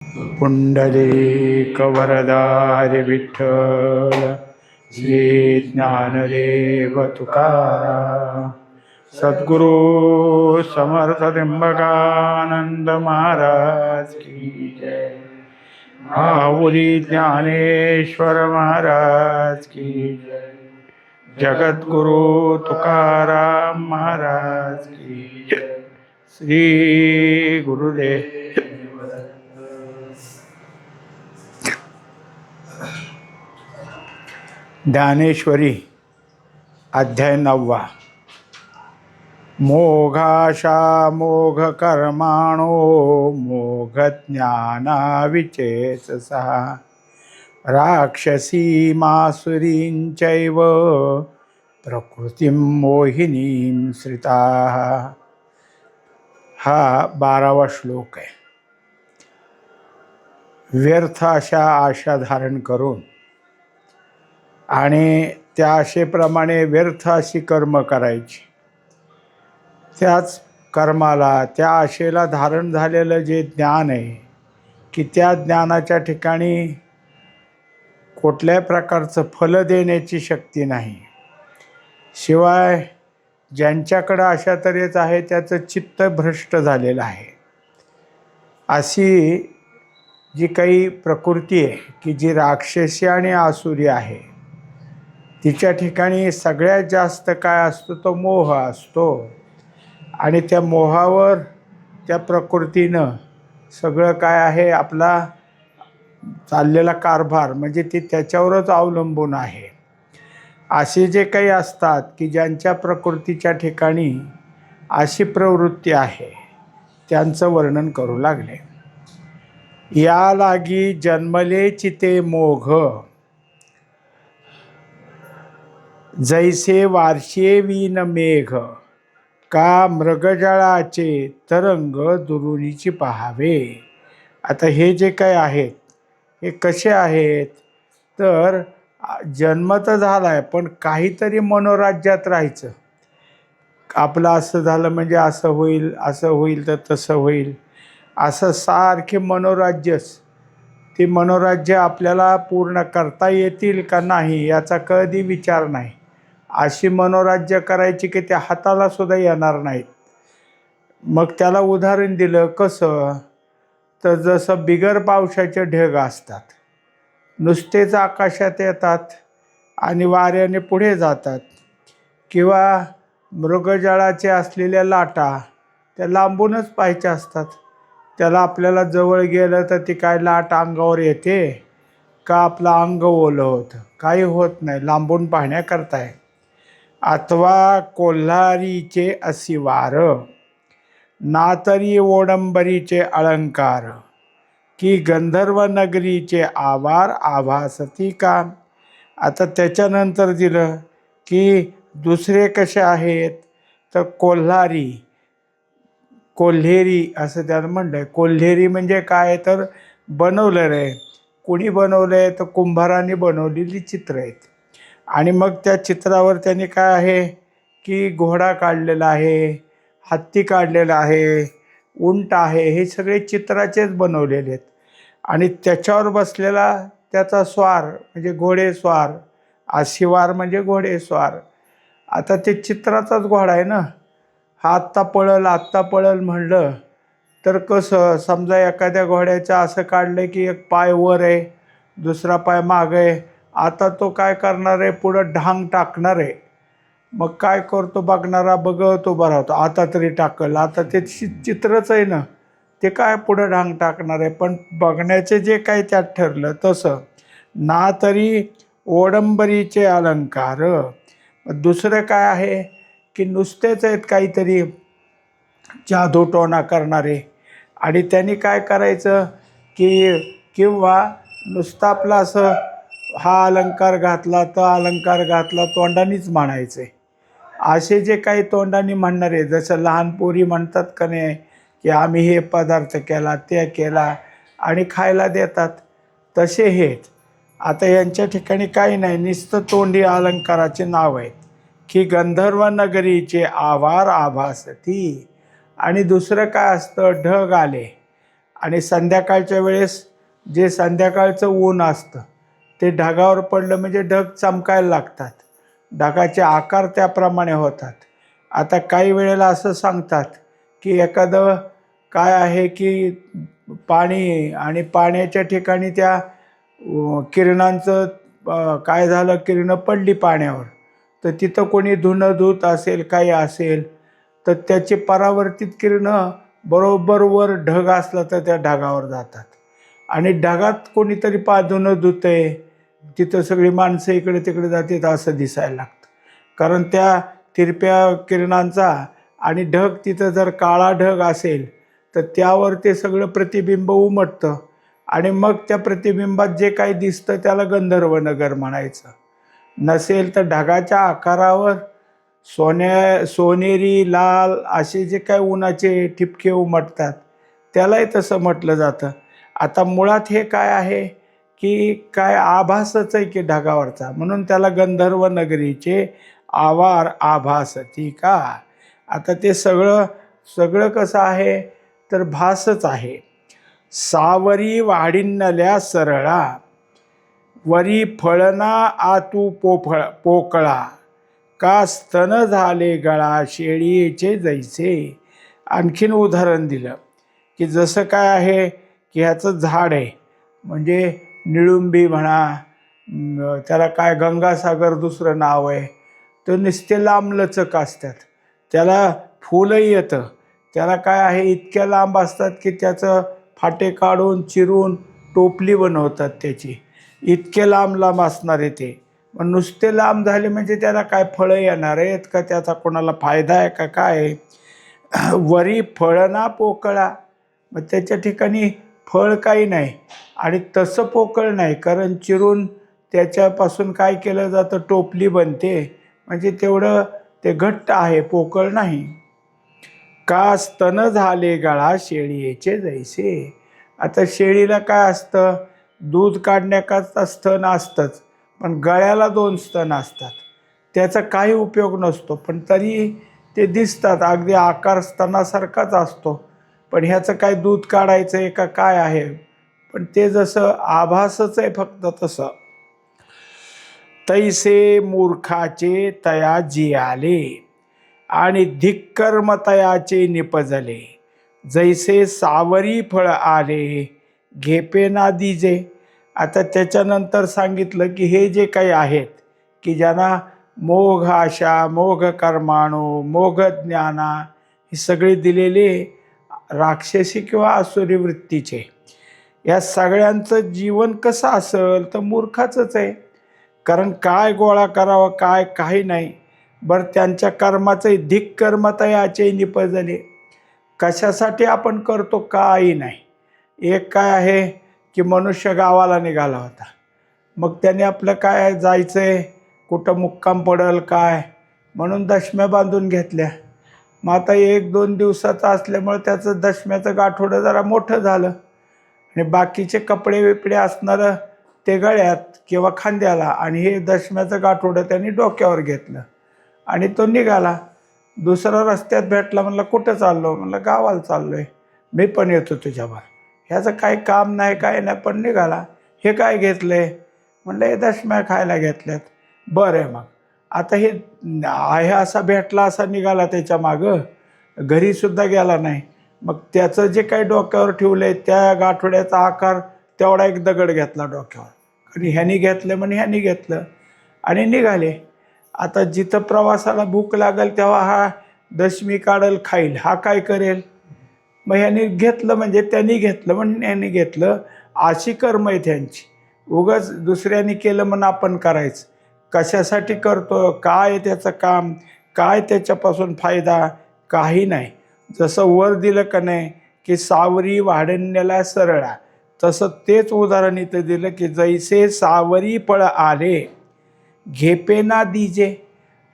पुंडलिकवरदारि विठ्ठल श्री ज्ञानदेव तुकाराम सद्गुरु समर्थ त्र्यंबकानंद महाराज की जय। माऊली ज्ञानेश्वर महाराज की जय। जगद्गुरु तुकाराम महाराज की जय। श्री गुरुदेव। ज्ञानेश्वरी अध्याय 9। मोघाशा मोघ कर्माणो मोघ ज्ञाना विचेतसा राक्षसी मासुरींचैव प्रकृतिं मोहिनीं श्रिताः। हा 12वा श्लोक आहे। व्यर्थ अशा आशा धारण करून आणि त्या आशेप्रमाणे व्यर्थ अशी कर्म करायची, त्याच कर्माला त्या आशेला धारण झालेलं जे ज्ञान आहे की त्या ज्ञानाच्या ठिकाणी कुठल्याही प्रकारचं फल देण्याची शक्ती नाही। शिवाय ज्यांच्याकडं अशा तऱ्हेचं आहे त्याचं चित्त भ्रष्ट झालेलं आहे। अशी जी काही प्रकृती आहे की जी राक्षसी आणि आसुरी आहे, तिच्या ठिकाणी सगळ्यात जास्त काय असतो तो मोह असतो। आणि त्या मोहावर त्या प्रकृतीनं सगळं काय आहे आपला चाललेला कारभार म्हणजे ती त्याच्यावरच अवलंबून आहे। असे जे काही असतात की ज्यांच्या प्रकृतीच्या ठिकाणी अशी प्रवृत्ती आहे त्यांचं वर्णन करू लागले। या लागी जन्मले चिते मोघ जैसे वार्षे वीन मेघ का मृगजळाचे तरंग दुरुनीची पहावे। आता हे जे काय आहेत हे कसे आहेत तर जन्म तर झाला आहे पण काहीतरी मनोराज्यात राहायचं। आपलं असं झालं म्हणजे असं होईल, असं होईल तर तसं होईल, असं सारखे मनोराज्यच। ते मनोराज्य आपल्याला पूर्ण करता येतील का नाही याचा कधी विचार नाही। अशी मनोराज्य करायची की त्या हाताला सुद्धा येणार नाहीत। मग त्याला उदाहरण दिलं कसं तर जसं बिगर पावसाचे ढग असतात, नुसतेच आकाशात येतात आणि वाऱ्याने पुढे जातात, किंवा मृगजळाचे असलेल्या लाटा त्या लांबूनच पाहायच्या असतात। त्याला आपल्याला जवळ गेलं तर ती काय लाट अंगावर येते का आपलं अंग ओलं होतं, काही होत नाही, लांबून पाहण्याकरताय। अथवा कोल्हारीचे असिवार ना तरी ओडंबरीचे अलंकार की गंधर्व नगरीचे आवार आभासती का। आता त्याच्यानंतर दिलं की दुसरे कसे आहेत तर कोल्हारी कोल्हेरी असं त्याला म्हणलं। कोल्हेरी म्हणजे काय तर बनवलं रे, कुणी बनवलं आहे तर कुंभाराने बनवलेली चित्र आहेत। आणि मग त्या चित्रावर त्याने काय आहे की घोडा काढलेला आहे, हत्ती काढलेला आहे, उंट आहे, हे सगळे चित्राचेच बनवलेले आहेत। आणि त्याच्यावर बसलेला त्याचा स्वार म्हणजे घोडेस्वार, आशिवार म्हणजे घोडेस्वार। आता ते चित्राचाच घोडा आहे ना, हा आत्ता पळल म्हणलं तर कसं समजा एखाद्या घोड्याचं असं काढलं की एक पाय वर आहे, दुसरा पाय मागं आहे। आता तो काय करणार आहे, पुढं ढांग टाकणार आहे। मग काय करतो बघणारा बघतो बरा होतो, आता तरी टाकल, आता ते चित्रच आहे ना, ते काय पुढं ढांग टाकणार आहे। पण बघण्याचे जे काही त्यात ठरलं तसं ना तरी ओडंबरीचे अलंकार। दुसरं काय आहे की नुसतेच आहेत काहीतरी जादूटोणा करणारे। आणि त्यांनी काय करायचं की किंवा नुसतं आपलं असं हा अलंकार घातला तर अलंकार घातला तोंडानीच म्हणायचे। असे जे काही तोंडानी म्हणणारे, जसं लहान पोरी म्हणतात का नाही की आम्ही हे पदार्थ केला ते केला आणि खायला देतात, तसे हेच। आता यांच्या ठिकाणी काही नाही, नुसतं तोंडी अलंकाराचे नाव आहेत की गंधर्व नगरीचे आवार आभासती। आणि दुसरं काय असतं, ढग आले आणि संध्याकाळच्या वेळेस जे संध्याकाळचं ऊन असतं ते ढगावर पडलं म्हणजे ढग चमकायला लागतात, ढगाचे आकार त्याप्रमाणे होतात. आता काही वेळेला असं सांगतात की एखादं काय आहे की पाणी आणि पाण्याच्या ठिकाणी त्या किरणांचं काय झालं, किरणं पडली पाण्यावर, तर तिथं कोणी धुणं धुत असेल काही असेल तर त्याची परावर्तित किरणं बरोबर वर ढग असला तर त्या ढगावर जातात आणि ढगात कोणीतरी धुणं धुतंय, तिथं सगळी माणसं इकडे तिकडे जातात असं दिसायला लागतं. कारण त्या तिरप्या किरणांचा आणि ढग तिथं जर काळा ढग असेल तर त्यावर ते सगळं प्रतिबिंब उमटतं आणि मग त्या प्रतिबिंबात जे काही दिसतं त्याला गंधर्वनगर म्हणायचं. नसेल तर ढगाच्या आकारावर सोनेरी लाल असे जे काही उन्हाचे ठिपके उमटतात त्यालाही तसं म्हटलं जातं. आता मुळात हे काय आहे की काय आभासच आहे की ढगावरचा, म्हणून त्याला गंधर्व नगरीचे आवार आभासती का. आता ते सगळं सगळं कसं आहे तर भासच आहे. सावरी वाढिन्नल्या सरळा, वरी फळना आतू पोकळा, का स्तन झाले गळा शेळीचे जैसे. आणखीन उदाहरण दिलं की जसं काय आहे की ह्याचं झाड आहे, म्हणजे निळुंबी म्हणा, त्याला काय गंगासागर दुसरं नाव आहे, तर नुसते लांबलचक असतात, त्याला फुलंही येतं, त्याला काय आहे इतक्या लांब असतात की त्याचं फाटे काढून चिरून टोपली बनवतात त्याची, इतके लांब लांब असणारे ते. मग नुसते लांब झाले म्हणजे त्याला काय फळं येणार आहेत का, त्याचा कोणाला फायदा आहे का काय. वरी फळना पोकळा, मग त्याच्या ठिकाणी फळ काही नाही आणि तसं पोकळ नाही, कारण चिरून त्याच्यापासून काय केलं जातं टोपली बनते, म्हणजे तेवढं ते घट्ट आहे, पोकळ नाही. का स्तन झाले गळा शेळीचे जैसे. आता शेळीला काय असतं, दूध काढण्याकरता स्तन असतंच, पण गळ्याला 2 स्तन असतात, त्याचा काही उपयोग नसतो, पण तरी ते दिसतात, अगदी आकार स्तनासारखाच असतो, पण ह्याचं काय दूध काढायचं आहे का काय आहे, पण ते जसं आभासच आहे फक्त तसं. तैसे मूर्खाचे तया जियाले, आणि धिक्कर्म तयाचे निपजले, जैसे सावरी फळ आले घेपे ना दिजे. आता त्याच्यानंतर सांगितलं की हे जे काही आहेत की ज्यांना मोघ आशा, मोघ कर्माणू, मोघ ज्ञाना ही सगळी दिलेले राक्षसी किंवा आसुरी वृत्तीचे, या सगळ्यांचं जीवन कसं असेल तर मूर्खाचंच आहे. कारण काय गोळा करावं काय काही नाही. बरं त्यांच्या कर्माचे धिक्कर्मतयाचे निपजले, कशासाठी आपण करतो काही नाही. एक काय आहे की मनुष्य गावाला निघाला होता, मग त्याने आपलं काय जायचं आहे, कुठं मुक्काम पडेल काय म्हणून दशम्या बांधून घेतल्या. मग आता 1-2 दिवसाचं असल्यामुळे त्याचं दशम्याचं गाठोडं जरा मोठं झालं आणि बाकीचे कपडे बिपडे असणारं ते गळ्यात किंवा खांद्याला, आणि हे दशम्याचं गाठोडं त्यांनी डोक्यावर घेतलं आणि तो निघाला. दुसरा रस्त्यात भेटला, म्हणलं कुठं चाललो, म्हणलं गावाला चाललो आहे, मी पण येतो तुझ्यावर. ह्याचं काही काम नाही काय नाही, पण निघाला. हे काय घेतलं आहे, म्हणलं हे दशम्या खायला घेतल्यात. बरं आहे, मग आता हे आहे असा भेटला असा निघाला त्याच्या मागं, घरीसुद्धा गेला नाही. मग त्याचं जे काही डोक्यावर ठेवलं आहे त्या गाठोड्याचा आकार तेवढा एक दगड घेतला डोक्यावर आणि ह्यानी घेतलं म्हणजे ह्यानी घेतलं आणि निघाले. आता जिथं प्रवासाला भूक लागेल तेव्हा हा दशमी काढेल खाईल, हा काय करेल, मग ह्यानी घेतलं म्हणजे त्यांनी घेतलं म्हणून ह्यानी घेतलं, अशी कर्म आहे त्यांची. उगाच दुसऱ्याने केलं म्हणून आपण करायचं, कशासाठी करतो, काय त्याचं काम, काय त्याच्यापासून फायदा, काही नाही. जसं वर दिलं का नाही की सावरी वाढण्याला सरळा, तसं तेच उदाहरण इथं दिलं की जैसे सावरी फळ आले घेपे ना दिजे,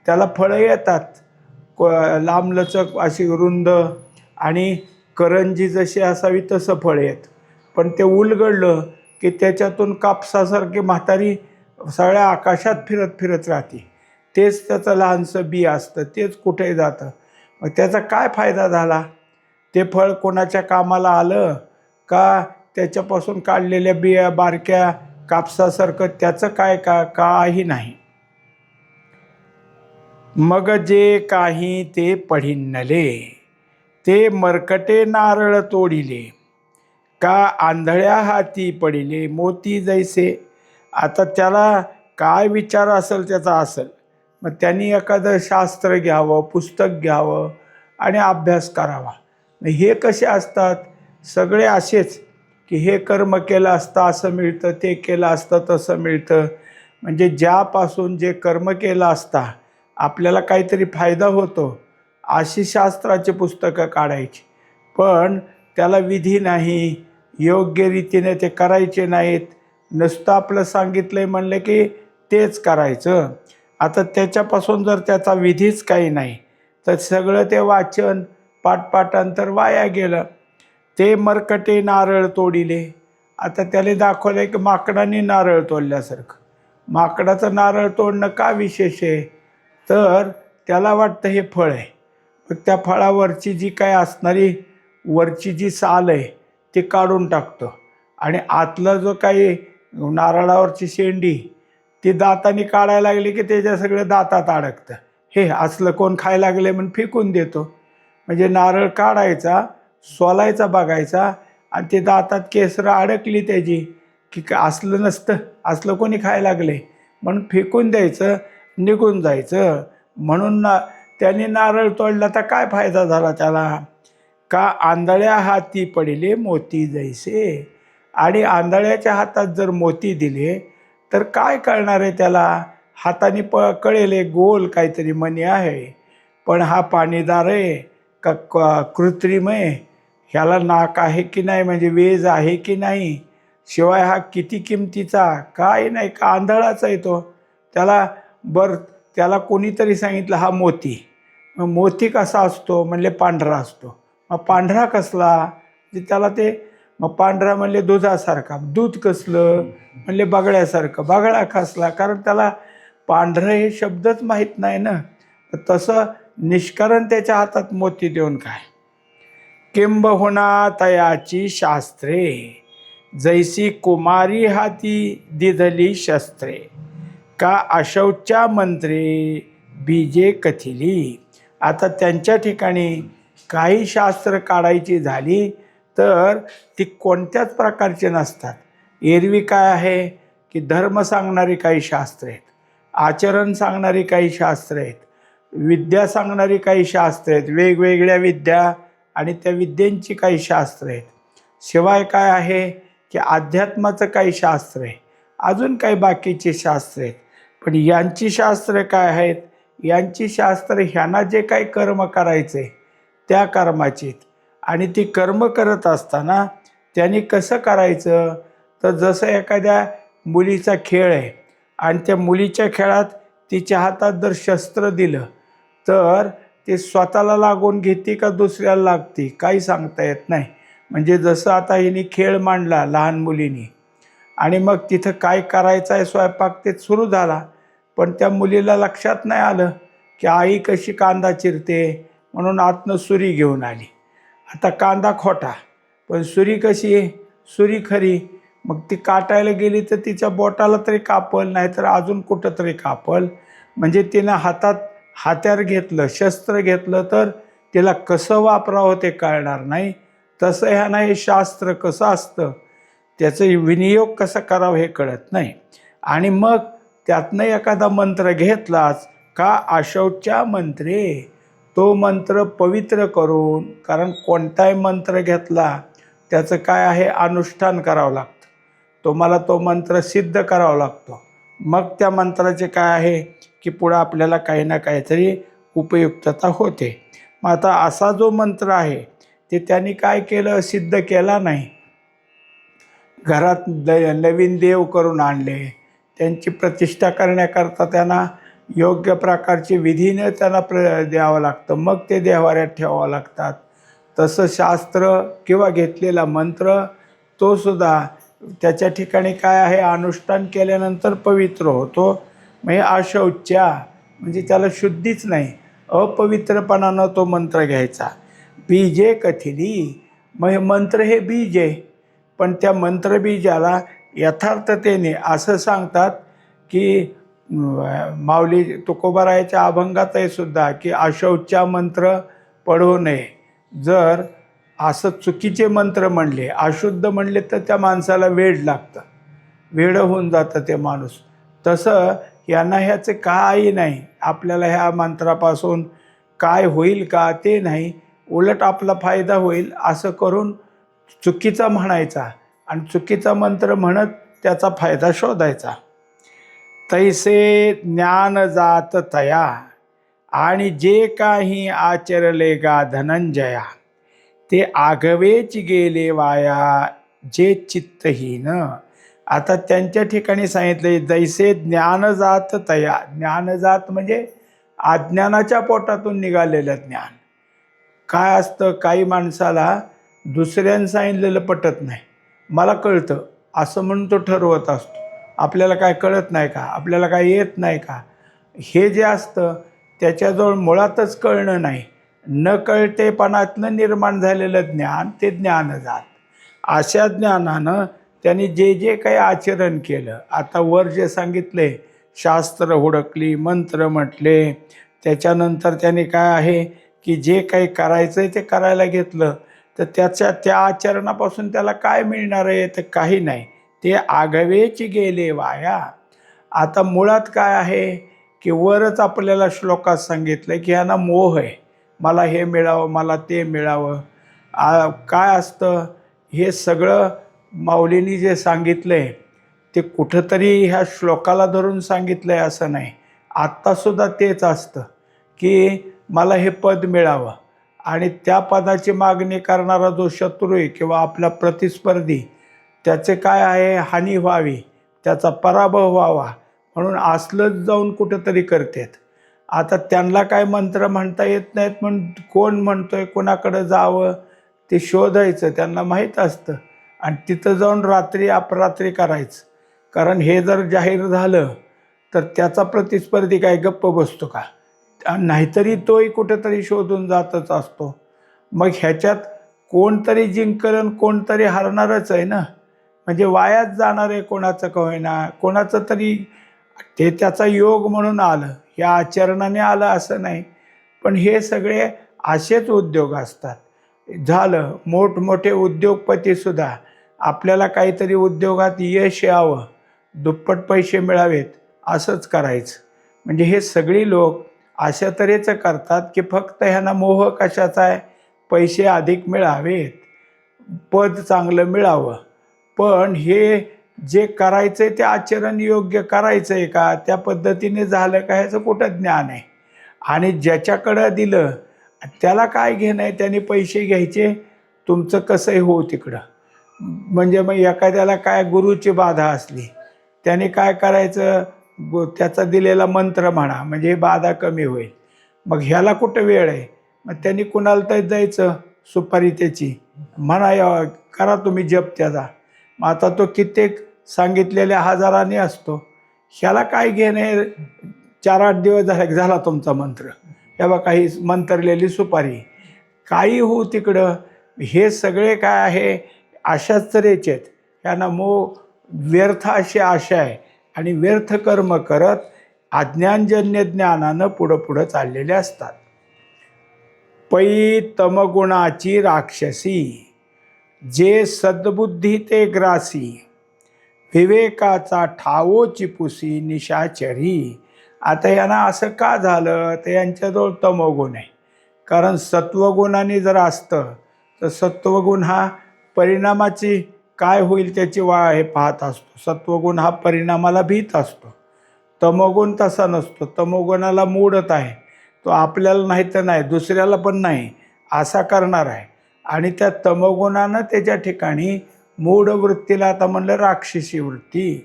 त्याला फळं येतात लांबलचक अशी रुंद आणि करंजी जशी असावी तसं फळ येत, पण ते उलगडलं की त्याच्यातून कापसासारखी म्हातारी सगळ्या आकाशात फिरत फिरत राहते. तेच त्याचं लहानसं बी असतं, तेच कुठे जातं. मग त्याचा काय फायदा झाला, ते फळ कोणाच्या कामाला आलं का त्याच्यापासून काढलेल्या बिया बारक्या कापसासारखं त्याचं काय का काही नाही. मग जे काही ते पढिन्नले, ते मरकटे नारळ तोडिले, का आंधळ्या हाती पडिले मोती जैसे. आता त्याला काय विचार असेल त्याचा असेल, मग त्यांनी एखादं शास्त्र घ्यावं, पुस्तक घ्यावं आणि अभ्यास करावा. हे कसे असतात सगळे असेच की हे कर्म केलं असतं असं मिळतं, ते केलं असतं तसं मिळतं. म्हणजे ज्यापासून जे कर्म केलं असता आपल्याला काहीतरी फायदा होतो अशी शास्त्राची पुस्तकं काढायची. पण त्याला विधी नाही, योग्य रीतीने ते करायचे नाहीत. नुसतं आपलं सांगितलं आहे म्हणलं की तेच करायचं. आता त्याच्यापासून जर त्याचा विधीच काही नाही तर सगळं ते वाचन पाठपाठांतर वाया गेलं. ते मरकटे नारळ तोडिले. आता त्याला दाखवलं की माकडाने नारळ तोडल्यासारखं. माकडाचं नारळ तोडणं का विशेष आहे, तर त्याला वाटतं हे फळ आहे. मग त्या फळावरची जी काय असणारी वरची जी साल आहे ती काढून टाकतो आणि आतला जो काही नारळावरची शेंडी ती दाताने काढायला लागली की त्याच्या सगळं दातात अडकतं. हे असलं कोण खायला लागले म्हणून फेकून देतो. म्हणजे नारळ काढायचा, सोलायचा बघायचा आणि ते दातात केसरं अडकली त्याची की असलं नसतं, असलं कोणी खायला लागले म्हणून फेकून द्यायचं, निघून जायचं. म्हणून त्याने नारळ तोडला तर काय फायदा झाला त्याला, का आंधळ्या हाती पडिले मोती जैसे. आणि आंधळ्याच्या हातात जर मोती दिले तर काय कळणार आहे त्याला. हाताने कळेल गोल काहीतरी मणी आहे, पण हा पाणीदार आहे का कृत्रिम आहे, ह्याला नाक आहे की नाही, म्हणजे वेज आहे की नाही, शिवाय हा किती किमतीचा काय नाही, का आंधळाच आहे तो. त्याला कोणीतरी सांगितलं हा मोती. मग मोती कसा असतो म्हणले पांढरा असतो. मग पांढरा कसला, त्याला ते मग पांढरा म्हणले दुधासारखा. दूध कसलं म्हणले बगड्यासारखं. बगडा कसला, कारण त्याला पांढरं हे शब्दच माहीत नाही ना. तसं निष्करण त्याच्या हातात मोती देऊन काय. किंबहुना तयाची शास्त्रे, जैसी कुमारी हाती दिधली शस्त्रे, का अशौच्या मंत्रे बीजे कथिली. आता त्यांच्या ठिकाणी काही शास्त्र काढायची झाली तर ती कोणत्याच प्रकारचे नसतात. एरवी काय आहे की धर्म सांगणारी काही शास्त्र आहेत, आचरण सांगणारी काही शास्त्र आहेत, विद्या सांगणारी काही शास्त्र आहेत, वेगवेगळ्या विद्या आणि त्या विद्यांची काही शास्त्र आहेत. शिवाय काय आहे की अध्यात्माचं काही शास्त्र आहे, अजून काही बाकीचे शास्त्र आहेत. पण यांची शास्त्र काय आहेत, यांची शास्त्र ह्यांना जे काही कर्म करायचे त्या कर्माची. आणि ती कर्म करत असताना त्यांनी कसं करायचं, तर जसं एखाद्या मुलीचा खेळ आहे आणि त्या मुलीच्या खेळात तिच्या हातात जर शस्त्र दिलं तर ते स्वतःला लागून घेते का दुसऱ्याला लागते काही सांगता येत नाही. म्हणजे जसं आता हिने खेळ मांडला लहान मुलीनी आणि मग तिथं काय करायचं आहे स्वयंपाक ते सुरू झाला, पण त्या मुलीला लक्षात नाही आलं की आई कशी कांदा चिरते, म्हणून आतनं सुरी घेऊन आली. आता कांदा खोटा पण सुरी कशी आहे, सुरी खरी. मग ती काटायला गेली तर तिच्या बोटाला तरी कापल, नाहीतर अजून कुठं तरी कापल. म्हणजे तिनं हातात हत्यार घेतलं, शस्त्र घेतलं तर तिला कसं वापरावं ते कळणार नाही. तसं ह्यानं हे शास्त्र कसं असतं, त्याचं विनियोग कसं करावं हे कळत नाही. आणि मग त्यातनं एखादा मंत्र घेतलाच का अशौच्या मंत्रे, तो मंत्र पवित्र करून, कारण कोणताही मंत्र घेतला त्याचं काय आहे अनुष्ठान करावं लागतं. तुम्हाला तो मंत्र सिद्ध करावा लागतो. मग त्या मंत्राचे काय आहे की पुढं आपल्याला काही ना काहीतरी उपयुक्तता होते. मग आता असा जो मंत्र आहे ते त्यांनी काय केलं, सिद्ध केला नाही. घरात नवीन देव करून आणले, त्यांची प्रतिष्ठा करण्याकरता त्यांना योग्य प्रकारचे विधीने त्यांना द्यावं लागतं, मग ते देव्हाऱ्यात ठेवावं लागतात. तसं शास्त्र किंवा घेतलेला मंत्र तो सुद्धा त्याच्या ठिकाणी काय आहे अनुष्ठान केल्यानंतर पवित्र होतो. म्हणजे अशौच्या म्हणजे त्याला शुद्धीच नाही, अपवित्रपणानं तो मंत्र घ्यायचा. बीजे कथिली, मग हे मंत्र हे बीज आहे. पण त्या मंत्रबीजाला यथार्थतेने असं सांगतात की माऊली तुकोबारायाच्या अभंगात आहे सुद्धा की अशौचा मंत्र पढू नये. जर असं चुकीचे मंत्र म्हणले, अशुद्ध म्हणले तर त्या माणसाला वेड लागतं, वेडं होऊन जातं ते माणूस. तसं यांना ह्याचं काही नाही, आपल्याला ह्या मंत्रापासून काय होईल का ते नाही, उलट आपला फायदा होईल असं करून चुकीचा म्हणायचा आणि चुकीचा मंत्र म्हणत त्याचा फायदा शोधायचा. तैसे ज्ञान जात तया आणि जे काही आचरले गा धनंजया, ते आघवेच गेले वाया जे चित्तहीन. आता त्यांच्या ठिकाणी सांगितले जैसे ज्ञान जात तया. ज्ञान जात म्हणजे अज्ञानाच्या पोटातून निघालेलं ज्ञान. काय असतं, काही माणसाला दुसऱ्यानं सांगितलेलं पटत नाही, मला कळतं असं म्हणून तो ठरवत असतो. आपल्याला काय कळत नाही का, आपल्याला काय येत नाही का, हे जे असतं त्याच्याजवळ मुळातच कळणं नाही. न कळतेपणातनं निर्माण झालेलं ज्ञान ते ज्ञान जात. अशा ज्ञानानं त्यांनी जे जे काही आचरण केलं, आता वर जे सांगितले, शास्त्र हुडकली, मंत्र म्हटले, त्याच्यानंतर त्याने काय आहे की जे काही करायचं आहे ते करायला घेतलं, तर त्या आचरणापासून त्याला काय मिळणार आहे, तर काही नाही, ते आघवेच गेले वाया. आता मुळात काय आहे की वरच आपल्याला श्लोकात सांगितलं की ह्यांना मोह आहे, मला हे मिळावं, मला ते मिळावं. काय असतं हे सगळं माऊलींनी जे सांगितलं आहे ते कुठंतरी ह्या श्लोकाला धरून सांगितलं आहे असं नाही. आत्तासुद्धा तेच असतं की मला हे पद मिळावं आणि त्या पदाची मागणी करणारा जो शत्रू आहे किंवा आपला प्रतिस्पर्धी, त्याचे काय आहे, हानी व्हावी, त्याचा पराभव व्हावा म्हणून असलंच जाऊन कुठंतरी करतात. आता त्यांना काय मंत्र म्हणता येत नाहीत म्हणून कोण म्हणतोय, कोणाकडं जावं ते शोधायचं त्यांना माहीत असतं आणि तिथं जाऊन रात्री अपरात्री करायचं. कारण हे जर जाहीर झालं तर त्याचा प्रतिस्पर्धी काय गप्प बसतो का, नाहीतरी तोही कुठेतरी शोधून जातच असतो. मग ह्याच्यात कोणतरी जिंकलं कोणतरी हरणारच आहे ना, म्हणजे वायाच जाणार आहे कोणाचं का होईना, कोणाचं तरी ते त्याचा योग म्हणून आलं, या आचरणाने आलं असं नाही. पण हे सगळे असेच उद्योग असतात. झालं मोठमोठे उद्योगपतीसुद्धा आपल्याला काहीतरी उद्योगात यश यावं, दुप्पट पैसे मिळावेत असंच करायचं. म्हणजे हे सगळी लोक अशा तऱ्हेचं करतात की फक्त ह्यांना मोह कशाचा आहे, पैसे अधिक मिळावेत, पद चांगलं मिळावं. पण हे जे करायचं आहे ते आचरण योग्य करायचं आहे का, त्या पद्धतीने झालं का, ह्याचं कुठं ज्ञान आहे. आणि ज्याच्याकडं दिलं त्याला काय घेणं आहे, त्याने पैसे घ्यायचे, तुमचं कसंही हो तिकडं. म्हणजे मग एखाद्याला काय गुरुची बाधा असली, त्याने काय करायचं, त्याचा दिलेला मंत्र म्हणा म्हणजे बाधा कमी होईल. मग ह्याला कुठं वेळ आहे, मग त्यांनी कुणाला तर जायचं, सुपारी त्याची म्हणा, करा तुम्ही जप त्याचा. मग आता तो कित्येक सांगितलेल्या हजाराने असतो, ह्याला काय घेणे, 4-8 दिवस झाला तुमचा मंत्र, हे बघा ही मंत्रलेली सुपारी, काही होऊ तिकडं. हे सगळे काय आहे अशाच तऱ्हेचे आहेत. ह्यांना व्यर्थ अशी आशा आहे आणि व्यर्थ कर्म करत अज्ञानजन्य ज्ञानानं पुढं पुढं चाललेले असतात. पै तमगुणाची राक्षसी, जे सद्बुद्धी ते ग्रासी, विवेकाचा ठावो चिपुसी निशाचरी. आता यांना असं का झालं, तर यांच्याजवळ तमोगुण आहे. कारण सत्वगुणाने जर असतं तर सत्वगुण हा परिणामाची काय होईल त्याची हे पाहत असतो. सत्वगुण हा परिणामाला भीत असतो, तमोगुण तसा नसतो. तमोगुणाला मूडत आहे, तो आपल्याला नाही तर नाही, दुसऱ्याला पण नाही असा करणार आहे. आणि त्या तमोगुणानं त्याच्या ठिकाणी मूढ वृत्तीला, आता म्हणलं राक्षसी वृत्ती,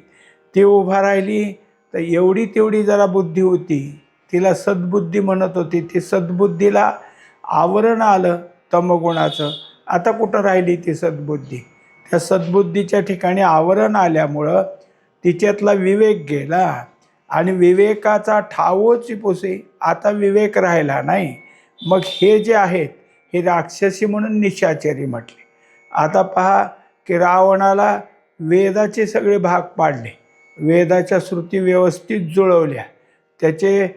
ती उभा राहिली. तर एवढी तेवढी जरा बुद्धी होती, तिला सद्बुद्धी म्हणत होती, ती सद्बुद्धीला आवरण आलं तमगुणाचं. आता कुठं राहिली ती सद्बुद्धी, त्या सद्बुद्धीच्या ठिकाणी आवरण आल्यामुळं तिच्यातला विवेक गेला आणि विवेकाचा ठावोची पुसे, आता विवेक राहिला नाही. मग हे जे आहेत हे राक्षसी म्हणून निशाचरी म्हटले. आता पहा, की रावणाला वेदाचे सगळे भाग पाडले, वेदाच्या श्रुती व्यवस्थित जुळवल्या, त्याचे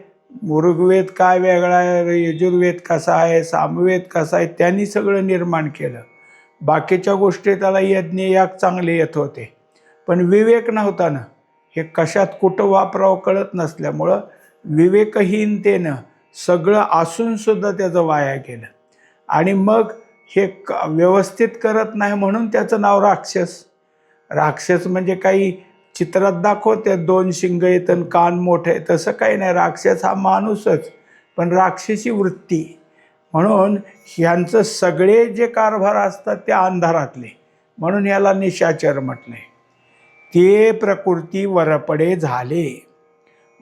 ऋग्वेद काय वेगळा आहे, यजुर्वेद कसा आहे, सामवेद कसा आहे, त्यांनी सगळं निर्माण केलं. बाकीच्या गोष्टी त्याला यज्ञ याग चांगले येत होते, पण विवेक नव्हता ना, हे कशात कुठं वापरावं कळत नसल्यामुळं विवेकहीनतेनं सगळं असूनसुद्धा त्याचं वाया गेलं. आणि मग हे व्यवस्थित करत नाही म्हणून त्याचं नाव राक्षस. राक्षस म्हणजे काही चित्रात दाखवते 2 शिंग आहेत आणि कान मोठे, तसं काही नाही. राक्षस हा माणूसच, पण राक्षसी वृत्ती. म्हणून ह्यांचं सगळे जे कारभार असतात ते अंधारातले, म्हणून याला निशाचर म्हटले. ते प्रकृती वरपडे झाले,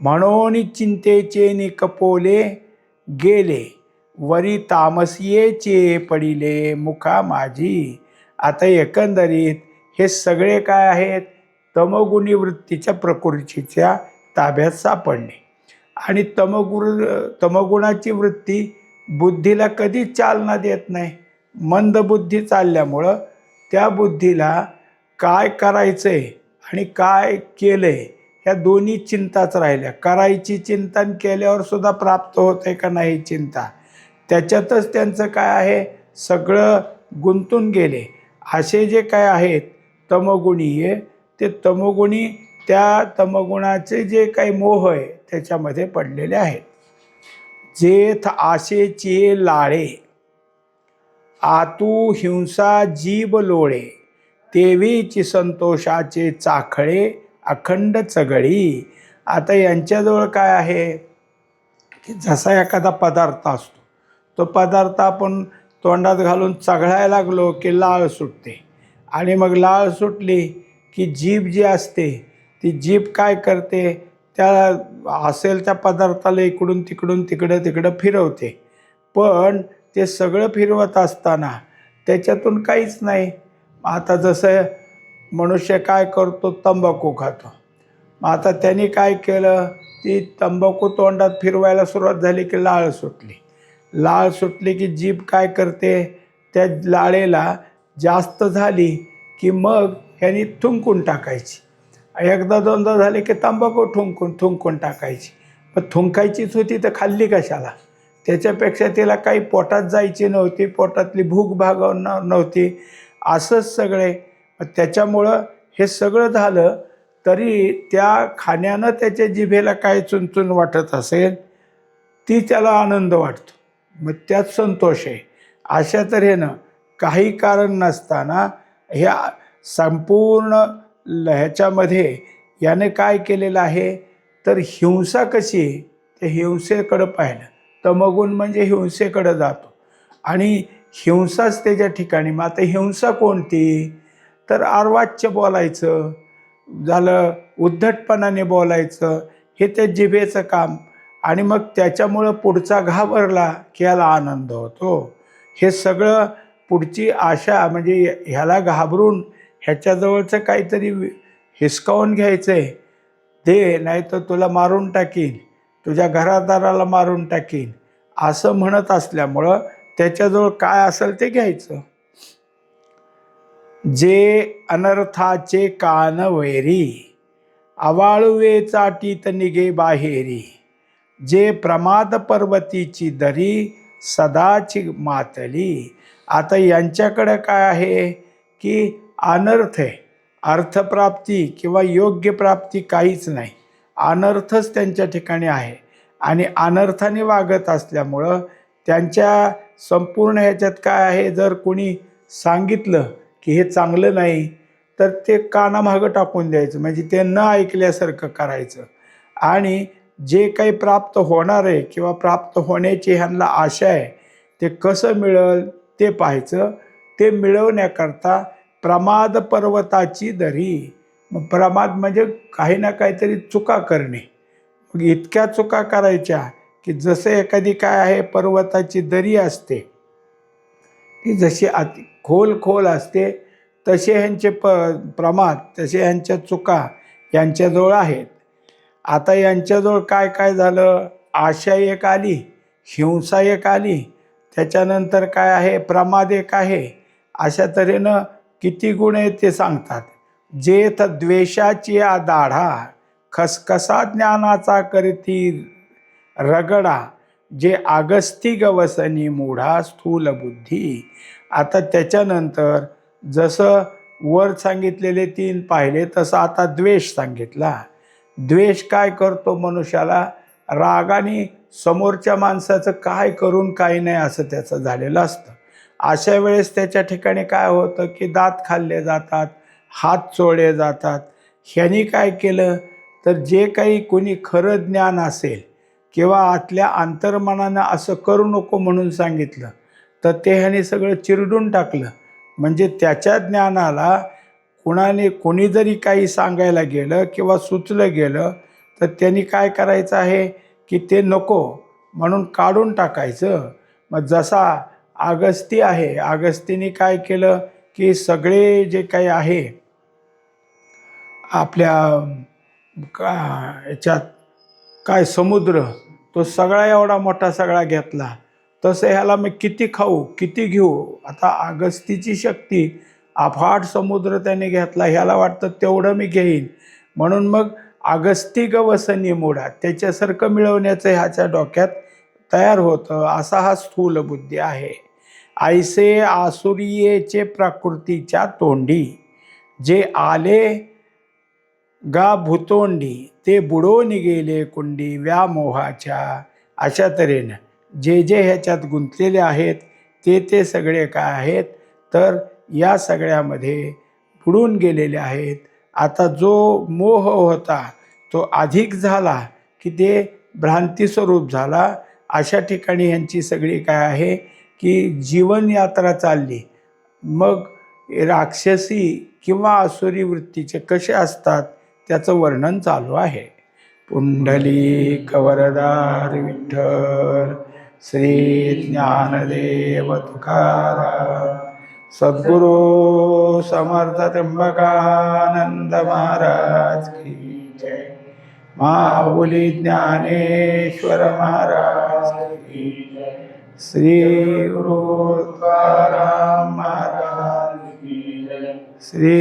म्हणून चिंतेचे निकपोले गेले, वरी तामसियेचे पडिले मुखा माझी. आता एकंदरीत हे सगळे काय आहेत, तमोगुणी वृत्तीच्या प्रकृतीच्या ताब्यात सापडले. आणि तमोगुणाची वृत्ती बुद्धीला कधीच चालना देत नाही. मंद बुद्धी चालल्यामुळं त्या बुद्धीला काय करायचंय आणि काय केलंय ह्या दोन्ही चिंताच राहिल्या. करायची चिंता केल्यावर सुद्धा प्राप्त होतंय का नाही चिंता, त्याच्यातच त्यांचं काय आहे सगळं गुंतून गेले. असे जे काय आहेत तमोगुणीय, ते तमोगुणी त्या तमोगुणाचे जे काही मोह आहे त्याच्यामध्ये पडलेले आहेत. जेथ आशेचे लाळे आतू हिंसा जीभ लोळे, तेवीची संतोषाचे चाखळे अखंड चगळी. आता यांच्याजवळ काय आहे की जसा एखादा पदार्थ असतो, तो पदार्थ आपण तोंडात घालून चघळायला लागलो की लाळ सुटते, आणि मग लाळ सुटली की जीभ जी असते ती जीभ काय करते, त्या असेल त्या पदार्थाला इकडून तिकडं फिरवते. पण ते सगळं फिरवत असताना त्याच्यातून काहीच नाही. आता जसं मनुष्य काय करतो, तंबाखू खातो. मग आता त्यांनी काय केलं, ती तंबाखू तोंडात फिरवायला सुरुवात झाली की लाळ सुटली. लाळ सुटली की जीभ काय करते, त्या लाळेला जास्त झाली की मग ह्यानी थुंकून टाकायची. एकदा दोनदा झाले की तंबाखू थुंकून टाकायची. पण थुंकायचीच होती तर खाल्ली कशाला, त्याच्यापेक्षा तिला काही पोटात जायची नव्हती, पोटातली भूक भागवणार नव्हती, असंच सगळे. त्याच्यामुळं हे सगळं झालं तरी त्या खाण्यानं त्याच्या जिभेला काय चुनचुन वाटत असेल ती त्याला आनंद वाटतो, मग त्यात संतोष आहे. अशा तऱ्हेनं काही कारण नसताना ह्या संपूर्ण ह्याच्यामध्ये याने काय केलेलं आहे तर हिंसा कशी, ते हिंसेकडं पाहिलं. तमोगुण म्हणजे हिंसेकडं जातो आणि हिंसाच त्याच्या ठिकाणी. मग आता हिंसा कोणती, तर अर्वाच्य बोलायचं झालं, उद्धटपणाने बोलायचं, हे त्या जिभेचं काम. आणि मग त्याच्यामुळं पुढचा घाबरला की याला आनंद होतो. हे सगळं पुढची आशा, म्हणजे ह्याला घाबरून ह्याच्याजवळचं काहीतरी हिसकावून घ्यायचं आहे, दे नाही तर तुला मारून टाकीन, तुझ्या घरादाराला मारून टाकीन, असं म्हणत असल्यामुळं त्याच्याजवळ काय असेल ते घ्यायचं. जे अनर्थाचे कान वैरी, आवाळुवे चाटीत निघे बाहेरी, जे प्रमाद पर्वतीची दरी सदाची मातली. आता यांच्याकडे काय आहे की अनर्थ आहे, अर्थप्राप्ती किंवा योग्य प्राप्ती काहीच नाही, अनर्थच त्यांच्या ठिकाणी आहे. आणि अनर्थाने वागत असल्यामुळं त्यांच्या संपूर्ण ह्याच्यात काय आहे, जर कोणी सांगितलं की हे चांगलं नाही तर ते कानामागं टाकून द्यायचं, म्हणजे ते न ऐकल्यासारखं करायचं. आणि जे काही प्राप्त होणार आहे किंवा प्राप्त होण्याची ह्यांना आशा आहे ते कसं मिळेल ते पाहायचं. ते मिळवण्याकरता प्रमाद पर्वताची दरी, मग प्रमाद म्हणजे काही ना काहीतरी चुका करणे. मग इतक्या चुका करायच्या की जसं एखादी काय आहे पर्वताची दरी असते, ती जशी खोल असते तसे ह्यांचे प्रमाद, तसे ह्यांच्या चुका यांच्याजवळ आहेत. आता यांच्याजवळ काय काय झालं, आशा एक आली, हिंसा एक आली, त्याच्यानंतर काय आहे प्रमाद एक आहे. अशा तऱ्हेनं किती गुण आहेत ते सांगतात. जेथ द्वेषाची दाढा, खसखसा ज्ञानाचा करती रगडा, जे आगस्ती गवसनी मूढा स्थूल बुद्धी. आता त्याच्यानंतर जसं वर सांगितलेले 3 पाहिले तसं आता द्वेष सांगितला. द्वेष काय करतो मनुष्याला? रागाने समोरच्या माणसाचं काय करून काय नाही असं त्याचं झालेलं असतं. अशा वेळेस त्याच्या ठिकाणी काय होतं की दात खाल्ले जातात, हात चोळले जातात. ह्यांनी काय केलं तर जे काही कोणी खरं ज्ञान असेल किंवा आतल्या अंतर्मनानं असं करू नको म्हणून सांगितलं तर ते ह्याने सगळं चिरडून टाकलं. म्हणजे त्याच्या ज्ञानाला कोणी जरी काही सांगायला गेलं किंवा सुचलं गेलं तर त्यांनी काय करायचं आहे की ते नको म्हणून काढून टाकायचं. मग जसा आगस्ती आहे, आगस्तीने काय केलं की सगळे जे काही आहे आपल्या याच्यात काय समुद्र, तो सगळा एवढा मोठा सगळा घेतला. तसं ह्याला मी किती खाऊ किती घेऊ. आता आगस्तीची शक्ती, अफाट समुद्र त्याने घेतला. ह्याला वाटतं तेवढं मी घेईन म्हणून मग आगस्ती गवसनी मूढा, त्याच्यासारखं मिळवण्याचं ह्याच्या डोक्यात तयार होतं. असा हा स्थूल बुद्धी आहे. ऐसे आसुरियेचे प्रकृतीच्या तोंडी, जे आले गा भूतोंडी, ते बुडवून गेले कुंडी व्यामोहाच्या. अशा तऱ्हेनं जे ह्याच्यात गुंतलेले आहेत ते सगळे काय आहेत तर या सगळ्यामध्ये बुडून गेलेले आहेत. आता जो मोह होता तो अधिक झाला की ते भ्रांतीस्वरूप झाला. अशा ठिकाणी ह्यांची सगळी काय आहे की जीवनयात्रा चालली. मग राक्षसी किंवा आसुरी वृत्तीचे कसे असतात त्याचं वर्णन चालू आहे. पुंडलिक वरदार विठ्ठल, श्री ज्ञानदेव तुकाराम, सद्गुरू समर्थ त्र्यंबकानंद महाराज की जय. माऊली ज्ञानेश्वर महाराज की जय. श्री गुरु तुकाराम महाराज की जय. श्री